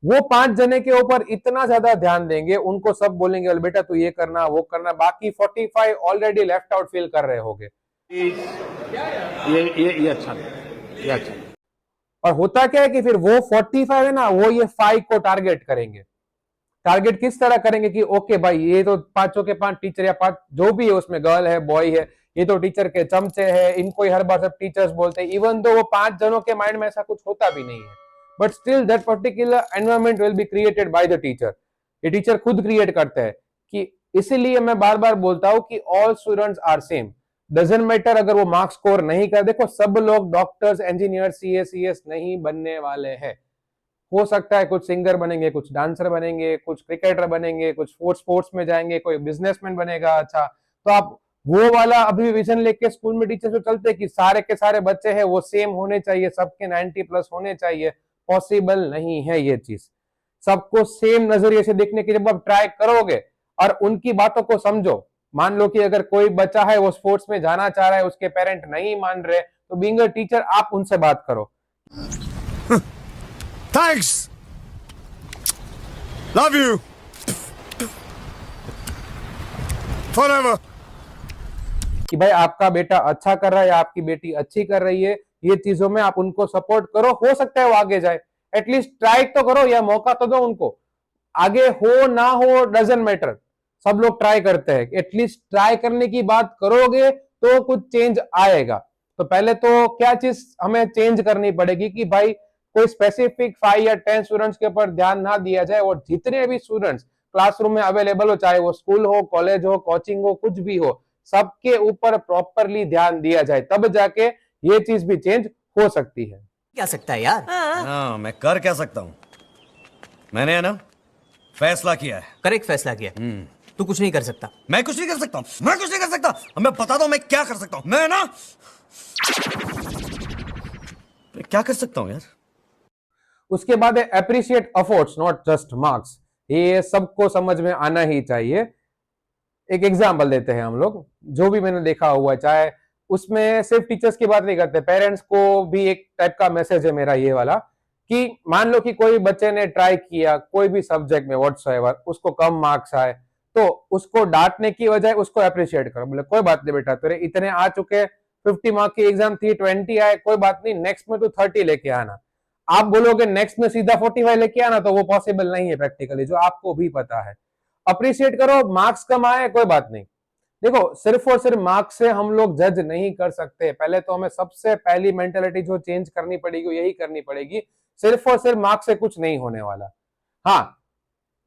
वो 5 जने के ऊपर इतना ज्यादा ध्यान देंगे, उनको सब बोलेंगे बेटा तू ये करना वो करना, बाकी 45 ऑलरेडी लेफ्ट आउट फील कर रहे होंगे। ये अच्छा नहीं, ये अच्छा नहीं। और होता क्या है कि फिर वो 45 है ना, वो ये 5 को टारगेट करेंगे। टारगेट किस तरह करेंगे कि ओके भाई ये तो 5 के 5 टीचर या 5 जो भी है उसमें गर्ल है बॉय है, ये तो टीचर के चमचे हैं, इनको ही हर बार सब टीचर्स बोलते हैं, इवन दो वो 5 जनों के माइंड में ऐसा कुछ होता भी नहीं है, but still that particular environment will be created by the teacher. ये टीचर खुद क्रिएट करते हैं कि इसीलिए मैं बार बार बोलता हूं कि all students are same, doesn't matter अगर वो मार्क्स स्कोर नहीं कर, देखो सब लोग डॉक्टर्स, इंजीनियर, सीएस नहीं बनने वाले हैं। हो सकता है कुछ सिंगर बनेंगे, कुछ डांसर बनेंगे, कुछ क्रिकेटर बनेंगे, कुछ स्पोर्ट्स में जाएंगे, कोई बिजनेसमैन बनेगा। अच्छा, तो आप वो वाला अभी विजन लेके स्कूल में टीचर्स को चलते कि सारे के सारे बच्चे हैं वो सेम होने चाहिए, सबके 90+ होने चाहिए। पॉसिबल नहीं है ये चीज। सबको सेम नजरिए से देखने की जब आप ट्राई करोगे और उनकी बातों को समझो, मान लो कि अगर कोई बच्चा है वो स्पोर्ट्स में जाना चाह रहा है, उसके पेरेंट नहीं मान रहे, तो बीइंग अ टीचर आप उनसे बात करो। Thanks, love you forever. कि भाई आपका बेटा अच्छा कर रहा है या आपकी बेटी अच्छी कर रही है, ये चीजों में आप उनको सपोर्ट करो। हो सकता है वो आगे जाए, एटलीस्ट ट्राई तो करो, या मौका तो दो उनको। आगे हो ना हो डजंट मैटर, सब लोग ट्राई करते हैं। एटलीस्ट ट्राई करने की बात करोगे तो कुछ चेंज आएगा। तो पहले तो क्या चीज हमें चेंज करनी पड़ेगी कि भाई कोई स्पेसिफिक 5 या 10 स्टूडेंट्स के ऊपर ध्यान ना दिया जाए, और जितने भी स्टूडेंट्स क्लासरूम में अवेलेबल हो, चाहे वो स्कूल हो, कॉलेज हो, कोचिंग हो, कुछ भी हो, सबके ऊपर प्रॉपरली ध्यान दिया जाए, तब जाके ये चीज भी चेंज हो सकती है। क्या सकता है यार? हाँ, मैं कर क्या सकता हूँ? मैंने है ना फैसला किया है। करेक्ट फैसला किया। तू कुछ नहीं कर सकता। मैं कुछ नहीं कर सकता हूँ, मैं कुछ नहीं कर सकता। अब मैं बताता हूँ मैं क्या कर सकता हूँ। मैं ना मैं क्या कर सकता हूँ यार। उसके बाद है appreciate efforts not just marks. ये सबको समझ में आना ही चाहिए। एक एग्जांपल देते हैं हम लोग, जो भी मैंने देखा हुआ है, चाहे उसमें सिर्फ टीचर्स की बात नहीं करते, पेरेंट्स को भी एक टाइप का मैसेज है मेरा ये वाला, कि मान लो कि कोई बच्चे ने ट्राई किया कोई भी सब्जेक्ट में व्हाटसोएवर, उसको कम मार्क्स आए, तो उसको डांटने की बजाय उसको अप्रिशिएट करो। बोले कोई बात नहीं बेटा, तेरे इतने आ चुके, 50 मार्क की एग्जाम थी, 20 आए, कोई बात नहीं, नेक्स्ट में तू 30 लेके आना। आप बोलोगे नेक्स्ट में सीधा 45 लेके आना, तो वो पॉसिबल नहीं है प्रैक्टिकली, जो आपको भी पता है। अप्रिशिएट करो, मार्क्स कम आए कोई बात नहीं। देखो सिर्फ और सिर्फ मार्क्स से हम लोग जज नहीं कर सकते। पहले तो हमें सबसे पहली मेंटेलिटी जो चेंज करनी पड़ेगी यही करनी पड़ेगी, सिर्फ और सिर्फ मार्क्स से कुछ नहीं होने वाला। हाँ,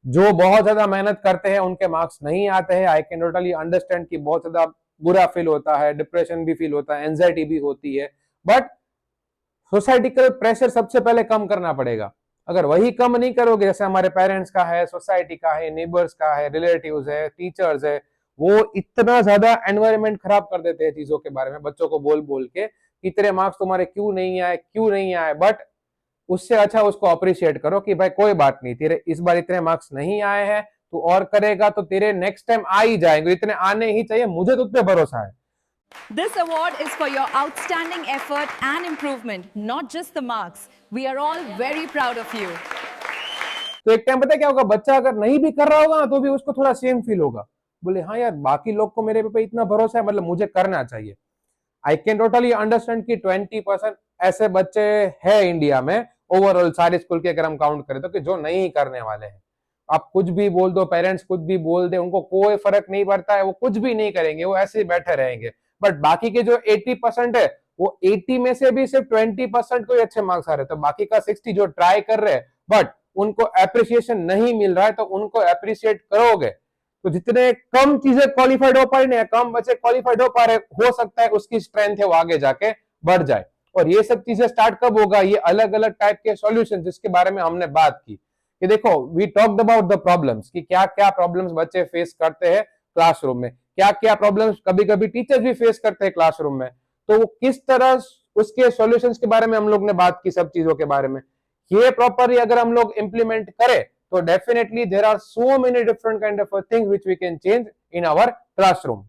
जो बहुत ज्यादा मेहनत करते हैं उनके मार्क्स नहीं आते हैं, आई कैन टोटली अंडरस्टैंड कि बहुत ज्यादा बुरा फील होता है, डिप्रेशन भी फील होता है, एंजाइटी भी होती है, बट सोसाइटिकल प्रेशर सबसे पहले कम करना पड़ेगा। अगर वही कम नहीं करोगे, जैसे हमारे पेरेंट्स का है, सोसाइटी का है, नेबर्स का है, रिलेटिव्स है, टीचर्स है, वो इतना ज्यादा एनवायरनमेंट खराब कर देते हैं चीजों के बारे में, बच्चों को बोल बोल के इतने मार्क्स तुम्हारे क्यों नहीं आए। बट उससे अच्छा उसको अप्रिशिएट करो कि भाई कोई बात नहीं, तेरे इस बार इतने मार्क्स नहीं आए हैं, तू और करेगा तो तेरे नेक्स्ट टाइम आ ही जाएंगे, इतने आने ही चाहिए, मुझे तुझ पे भरोसा है। This award is for your outstanding effort and improvement, not just the marks. We are all very proud of you. तो एक टाइम पता है क्या होगा, बच्चा अगर नहीं भी कर रहा होगा ना तो भी उसको थोड़ा सेम फील होगा, बोले हाँ यार बाकी लोग को मेरे पे इतना भरोसा है, मतलब मुझे करना चाहिए। आई कैन टोटली अंडरस्टैंड कि 20% ऐसे बच्चे हैं इंडिया में ओवरऑल सारे स्कूल के अगर हम काउंट करें तो, कि जो नहीं करने वाले हैं। आप कुछ भी बोल दो, पेरेंट्स कुछ भी बोल दे, उनको कोई फर्क नहीं पड़ता है, वो कुछ भी नहीं करेंगे, वो ऐसे ही बैठे रहेंगे। बट बाकी के जो 80% है, वो 80 में से भी सिर्फ 20% को ही अच्छे मार्क्स आ रहे हैं, तो बाकी का 60 जो ट्राई कर रहे हैं बट उनको अप्रिसिएशन नहीं मिल रहा है, तो उनको अप्रिशिएट करोगे तो जितने कम चीजें क्वालिफाइड हो पा रही है, कम बच्चे क्वालिफाइड हो पा रहे, हो सकता है उसकी स्ट्रेंथ है वो आगे जाके बढ़ जाए। और ये सब चीजें स्टार्ट कब होगा, ये अलग अलग टाइप के सॉल्यूशन जिसके बारे में हमने बात की, कि देखो we talked about the problems, कि क्या क्या प्रॉब्लम्स बच्चे फेस करते हैं क्लासरूम में, क्या क्या प्रॉब्लम्स कभी कभी टीचर्स भी फेस करते हैं क्लासरूम में, तो वो किस तरह उसके सॉल्यूशंस के बारे में हम लोग ने बात की, सब चीजों के बारे में। ये प्रॉपरली अगर हम लोग इंप्लीमेंट करें तो definitely there are so many different kind of things which we can change in our classroom.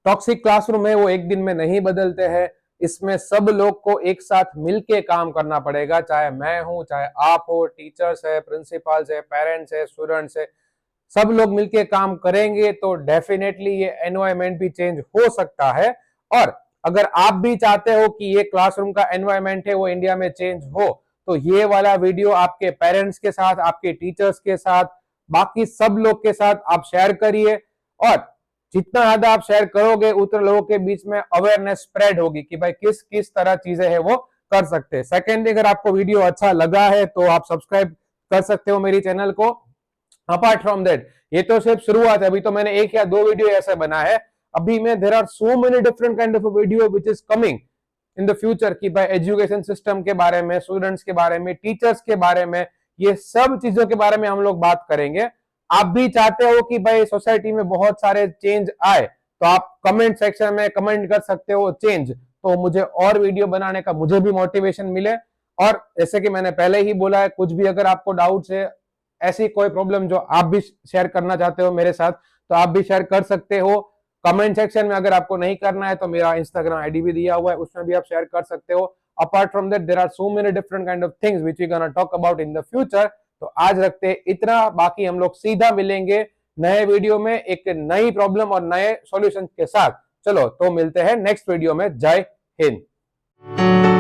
Toxic classroom है वो एक दिन में नहीं बदलते हैं, इसमें सब लोग को एक साथ मिलके काम करना पड़ेगा, चाहे मैं हूं, चाहे आप हो, टीचर्स है, प्रिंसिपल्स है, पेरेंट्स है, स्टूडेंट्स है, सब लोग मिलके काम करेंगे तो डेफिनेटली ये एनवायरनमेंट भी चेंज हो सकता है। और अगर आप भी चाहते हो कि ये क्लासरूम का एनवायरनमेंट है वो इंडिया में चेंज हो, तो ये वाला वीडियो आपके पेरेंट्स के साथ, आपके टीचर्स के साथ, बाकी सब लोग के साथ आप शेयर करिए, और जितना ज्यादा आप शेयर करोगे उतने लोगों के बीच में अवेयरनेस स्प्रेड होगी कि भाई किस किस तरह चीजें है वो कर सकते हैं। सेकेंडली, अगर आपको वीडियो अच्छा लगा है तो आप सब्सक्राइब कर सकते हो मेरी चैनल को, अपार्ट फ्रॉम दैट, ये तो सिर्फ शुरुआत है, अभी तो मैंने 1 या 2 वीडियो ऐसे बना है, अभी मैं there are so many different kind of video which is coming in the future की भाई एजुकेशन सिस्टम के बारे में, स्टूडेंट्स के बारे में, टीचर्स के बारे में, ये सब चीजों के बारे में हम लोग बात करेंगे। आप भी चाहते हो कि भाई सोसाइटी में बहुत सारे चेंज आए, तो आप कमेंट सेक्शन में कमेंट कर सकते हो चेंज, तो मुझे और वीडियो बनाने का मुझे भी मोटिवेशन मिले। और जैसे कि मैंने पहले ही बोला है, कुछ भी अगर आपको डाउट्स है, ऐसी कोई प्रॉब्लम जो आप भी शेयर करना चाहते हो मेरे साथ, तो आप भी शेयर कर सकते हो कमेंट सेक्शन में। अगर आपको नहीं करना है तो मेरा इंस्टाग्राम आईडी भी दिया हुआ है, उसमें भी आप शेयर कर सकते हो। Apart from that there are so many different kind of things which we gonna talk about in the future. तो आज रखते हैं इतना, बाकी हम लोग सीधा मिलेंगे नए वीडियो में एक नई प्रॉब्लम और नए सॉल्यूशन के साथ। चलो तो मिलते हैं नेक्स्ट वीडियो में। जय हिंद।